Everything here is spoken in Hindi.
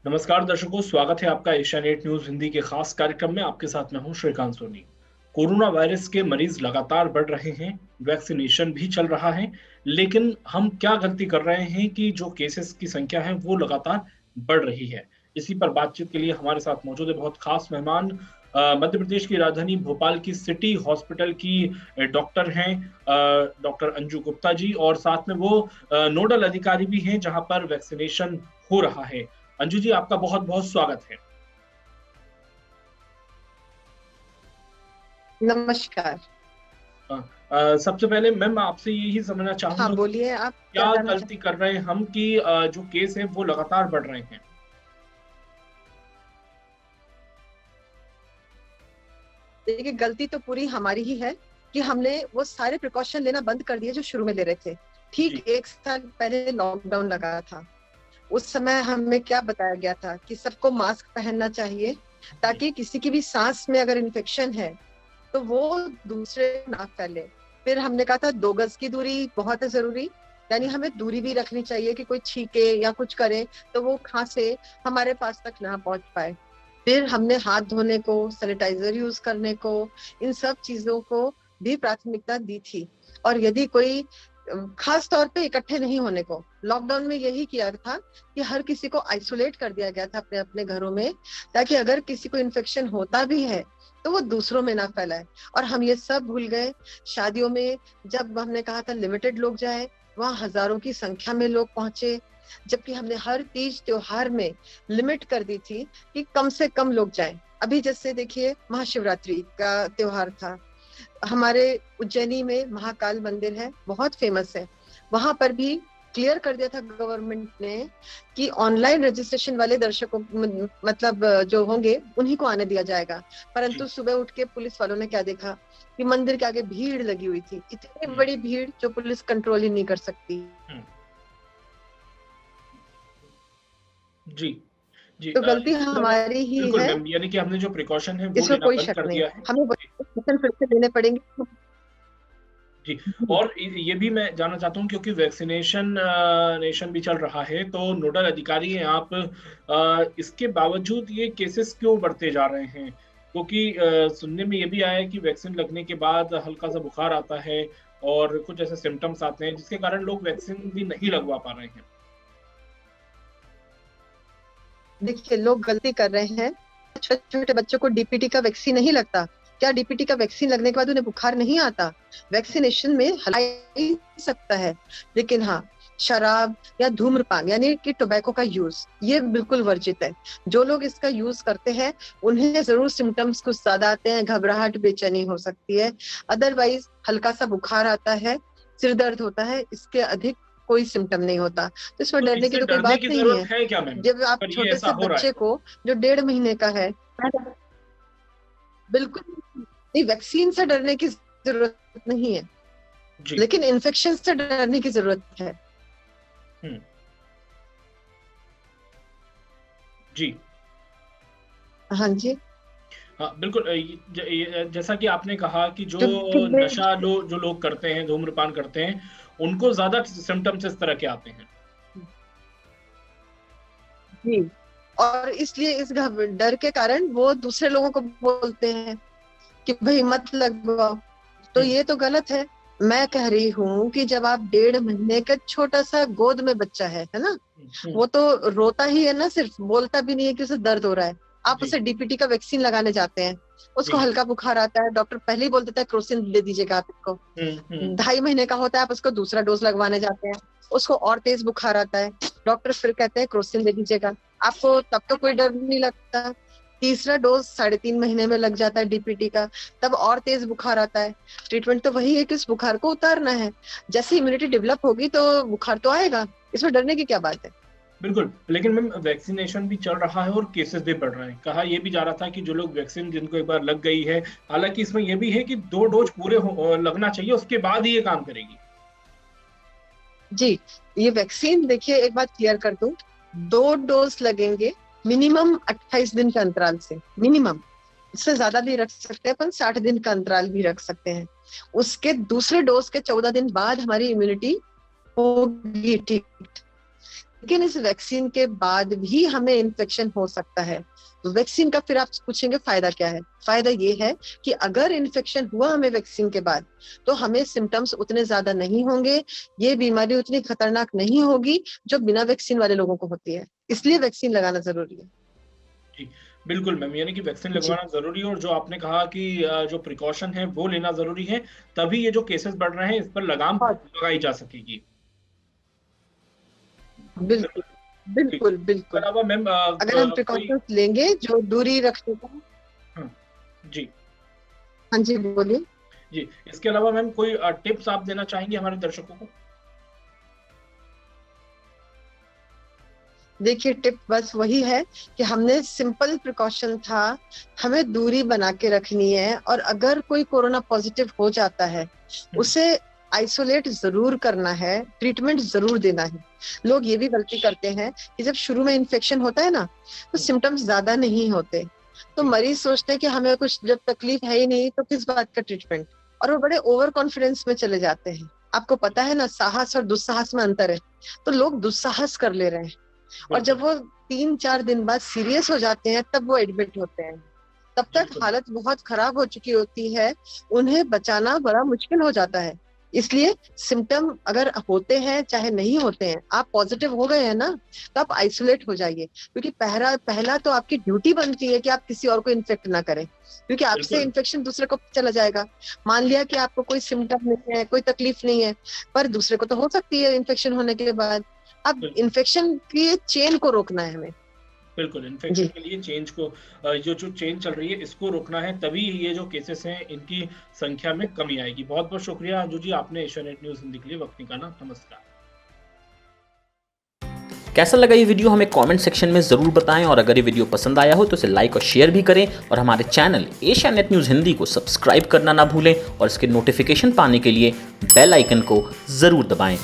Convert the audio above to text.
नमस्कार दर्शकों, स्वागत है आपका एशियानेट न्यूज हिंदी के खास कार्यक्रम में। आपके साथ मैं हूं श्रीकांत सोनी। कोरोना वायरस के मरीज लगातार बढ़ रहे हैं, वैक्सीनेशन भी चल रहा है, लेकिन हम क्या गलती कर रहे हैं कि जो केसेस की संख्या है वो लगातार बढ़ रही है। इसी पर बातचीत के लिए हमारे साथ मौजूद है बहुत खास मेहमान। मध्य प्रदेश की राजधानी भोपाल की सिटी हॉस्पिटल की डॉक्टर हैं, डॉक्टर अंजू गुप्ता जी, और साथ में वो नोडल अधिकारी भी हैं जहां पर वैक्सीनेशन हो रहा है। अंजू जी, आपका बहुत बहुत स्वागत है। नमस्कार। सबसे पहले मैम आपसे यही समझना हाँ, चाहूंगा कि बोलिए आप क्या क्या जानना गलती चाहते कर रहे हैं हम कि जो केस है वो लगातार बढ़ रहे हैं। हैं। देखिए, गलती तो पूरी हमारी ही है कि हमने वो सारे प्रिकॉशन लेना बंद कर दिए जो शुरू में ले रहे थे। ठीक जी। 1 साल पहले लॉकडाउन लगा था। उस समय हमें क्या बताया गया था कि सबको मास्क पहनना चाहिए, जी। ताकि किसी की भी सांस में अगर इन्फेक्शन है तो वो दूसरे ना फैले। फिर हमने कहा था 2 गज की दूरी बहुत है जरूरी, यानी हमें दूरी भी रखनी चाहिए कि कोई छींके या कुछ करे तो वो खांसे हमारे पास तक ना पहुंच पाए। फिर हमने हाथ धोने को, सैनिटाइजर यूज करने को, इन सब चीजों को भी प्राथमिकता दी थी। और यदि कोई खास तौर पे इकट्ठे नहीं होने को, लॉकडाउन में यही किया था कि हर किसी को आइसोलेट कर दिया गया था अपने अपने घरों में, ताकि अगर किसी को इन्फेक्शन होता भी है तो वो दूसरों में ना फैलाए। और हम ये सब भूल गए। शादियों में जब हमने कहा था लिमिटेड लोग जाए, वहां हजारों की संख्या में लोग पहुंचे, जबकि हमने हर तीज त्योहार में लिमिट कर दी थी कि कम से कम लोग जाएं। अभी जैसे देखिए, महाशिवरात्रि का त्योहार था, हमारे उज्जैनी में महाकाल मंदिर है, बहुत फेमस है। वहां पर भी क्लियर कर दिया था गवर्नमेंट ने कि ऑनलाइन रजिस्ट्रेशन वाले दर्शकों मतलब जो होंगे उन्हीं को आने दिया जाएगा। जी। परंतु सुबह उठ के पुलिस वालों ने क्या देखा कि मंदिर के आगे भीड़ लगी हुई थी, इतनी हम्म। बड़ी भीड़ जो पुलिस कंट्रोल ही नहीं कर सकती। हम्म। जी। जी। तो गलती इसके अलावा हमारी ही बिल्कुल है, मैम, यानी कि हमने जो प्रिकॉशन है वो इसमें लेना कोई बंद शक कर नहीं। दिया है। हमें वैक्सीनेशन फिर से लेने पड़ेंगे। जी। और ये भी मैं जानना चाहता हूँ, क्योंकि वैक्सीनेशन नेशन भी चल रहा है, तो नोडल अधिकारी हैं आप, इसके बावजूद ये केसेस क्यों बढ़ते जा रहे हैं? क्योंकि सुनने में ये भी आया है कि वैक्सीन लगने के बाद हल्का सा बुखार आता है और कुछ ऐसे सिम्टम्स आते हैं जिसके कारण लोग वैक्सीन भी नहीं लगवा पा रहे हैं। देखिए, लोग गलती कर रहे हैं। छोटे छोटे बच्चों को डीपीटी का वैक्सीन नहीं लगता। क्या डीपीटी का वैक्सीन लगने के बाद उन्हें बुखार नहीं आता? वैक्सीनेशन में हला ही सकता है, लेकिन हाँ, शराब या धूम्रपान यानी कि टोबैको का यूज ये बिल्कुल वर्जित है। जो लोग इसका यूज करते हैं उन्हें जरूर सिम्टम्स कुछ ज्यादा आते हैं, घबराहट, बेचैनी हो सकती है। अदरवाइज हल्का सा बुखार आता है, सिर दर्द होता है, इसके अधिक कोई सिम्टम नहीं होता। तो इसमें तो डरने की इससे तो कोई डरने बात की नहीं जरूरत है। है क्या मैम, जब आप पर ये छोटे ऐसा से हो रहा है बच्चे तो? को जो 1.5 महीने का है, बिल्कुल नहीं, वैक्सीन से डरने की जरूरत नहीं है, जी। लेकिन इन्फेक्शन से डरने की जरूरत है। हम्म। जी। हाँ जी। हाँ बिल्कुल। जैसा कि आपने कहा कि जो क्योंकि जो लोग करते हैं, धूम्रपान करते हैं, उनको ज्यादा सिम्टम्स इस तरह के आते हैं। जी, और इसलिए इस डर के कारण वो दूसरे लोगों को बोलते हैं कि भाई मत लगवाओ। तो हम्म। ये तो गलत है। मैं कह रही हूँ कि जब आप 1.5 महीने का छोटा सा गोद में बच्चा है ना, हम्म। वो तो रोता ही है ना, सिर्फ बोलता भी नहीं है कि उसे दर्द हो रहा है। आप जी। उसे डीपीटी का वैक्सीन लगाने जाते हैं, उसको जी। हल्का बुखार आता है, डॉक्टर पहले ही बोल देता है क्रोसिन दे दीजिएगा आप इसको। हम्म। हम्म। 2.5 महीने का होता है, आप उसको दूसरा डोज लगवाने जाते हैं, उसको और तेज बुखार आता है, डॉक्टर फिर कहते हैं क्रोसिन दे दीजिएगा। आपको तब तो कोई डर नहीं लगता। तीसरा डोज 3.5 महीने में लग जाता है डीपीटी का, तब और तेज बुखार आता है। ट्रीटमेंट तो वही है कि उस बुखार को उतारना है। जैसे इम्यूनिटी डेवलप होगी तो बुखार तो आएगा, इसमें डरने की क्या बात है। बिल्कुल, लेकिन मैम वैक्सीनेशन भी चल रहा है और केसेस भी बढ़ रहे हैं। कहा यह भी जा रहा था कि जो लोग वैक्सीन जिनको एक बार लग गई है, हालांकि इसमें यह भी है कि 2 डोज पूरे लगना चाहिए, उसके बाद ही ये काम करेगी। जी, ये वैक्सीन देखिए, एक बात क्लियर कर दूं, 2 डोज लगेंगे मिनिमम 28 दिन के अंतराल से, मिनिमम। इससे ज्यादा भी रख सकते हैं अपन, 60 दिन का अंतराल भी रख सकते हैं। उसके दूसरे डोज के 14 दिन बाद हमारी इम्यूनिटी होगी ठीक। लेकिन इस वैक्सीन के बाद भी हमें इन्फेक्शन हो सकता है। तो वैक्सीन का फिर आप पूछेंगे फायदा क्या है? फायदा ये है कि अगर इन्फेक्शन हुआ हमें वैक्सीन के बाद, तो हमें सिम्टम्स उतने ज्यादा नहीं होंगे, ये बीमारी उतनी खतरनाक नहीं होगी जो बिना वैक्सीन वाले लोगों को होती है। इसलिए वैक्सीन लगाना जरूरी है। जी बिल्कुल मैम, यानी कि वैक्सीन लगवाना जरूरी है, और जो आपने कहा कि जो प्रिकॉशन है वो लेना जरूरी है, तभी ये जो केसेस बढ़ रहे हैं इस पर लगाम लगाई जा सकेगी। बिल्कुल बिल्कुल बिल्कुल। अलावा मैम अगर हम प्रिकॉशंस लेंगे, जो दूरी रखने का। जी हाँ जी बोलिए। जी, इसके अलावा मैम कोई टिप्स आप देना चाहेंगे हमारे दर्शकों को? देखिए, टिप बस वही है कि हमने सिंपल प्रिकॉशन था, हमें दूरी बना के रखनी है, और अगर कोई कोरोना पॉजिटिव हो जाता है उसे आइसोलेट जरूर करना है, ट्रीटमेंट जरूर देना है। लोग ये भी गलती करते हैं कि जब शुरू में इन्फेक्शन होता है ना, तो सिम्टम्स ज्यादा नहीं होते, तो मरीज सोचते हैं कि हमें कुछ जब तकलीफ है ही नहीं तो किस बात का ट्रीटमेंट, और वो बड़े ओवर कॉन्फिडेंस में चले जाते हैं। आपको पता है ना, साहस और दुस्साहस में अंतर है, तो लोग दुस्साहस कर ले रहे हैं, और जब वो 3-4 दिन बाद सीरियस हो जाते हैं तब वो एडमिट होते हैं। तब तक हालत बहुत खराब हो चुकी होती है, उन्हें बचाना बड़ा मुश्किल हो जाता है। इसलिए सिम्टम अगर होते हैं चाहे नहीं होते हैं, आप पॉजिटिव हो गए हैं ना, तो आप आइसोलेट हो जाइए, क्योंकि पहला तो आपकी ड्यूटी बनती है कि आप किसी और को इन्फेक्ट ना करें, क्योंकि आपसे इन्फेक्शन दूसरे को चला जाएगा। मान लिया कि आपको कोई सिम्टम नहीं है, कोई तकलीफ नहीं है, पर दूसरे को तो हो सकती है इन्फेक्शन होने के बाद। अब इन्फेक्शन की चेन को रोकना है हमें। बिल्कुल, इन्फेक्शन के लिए चेंज को जो चेन चल रही है इसको रोकना है, तभी ये जो केसेस हैं इनकी संख्या में कमी आएगी। बहुत बहुत शुक्रिया अंजू जी, आपने एशियानेट न्यूज़ हिंदी के लिए वक्त निकाला। नमस्कार। कैसा लगा ये वीडियो हमें कमेंट सेक्शन में ज़रूर बताएं, और अगर ये वीडियो पसंद आया हो तो इसे लाइक और शेयर भी करें, और हमारे चैनल एशियानेट न्यूज़ हिंदी को सब्सक्राइब करना ना भूलें, और इसके नोटिफिकेशन पाने के लिए बेल आइकन को ज़रूर दबाएं।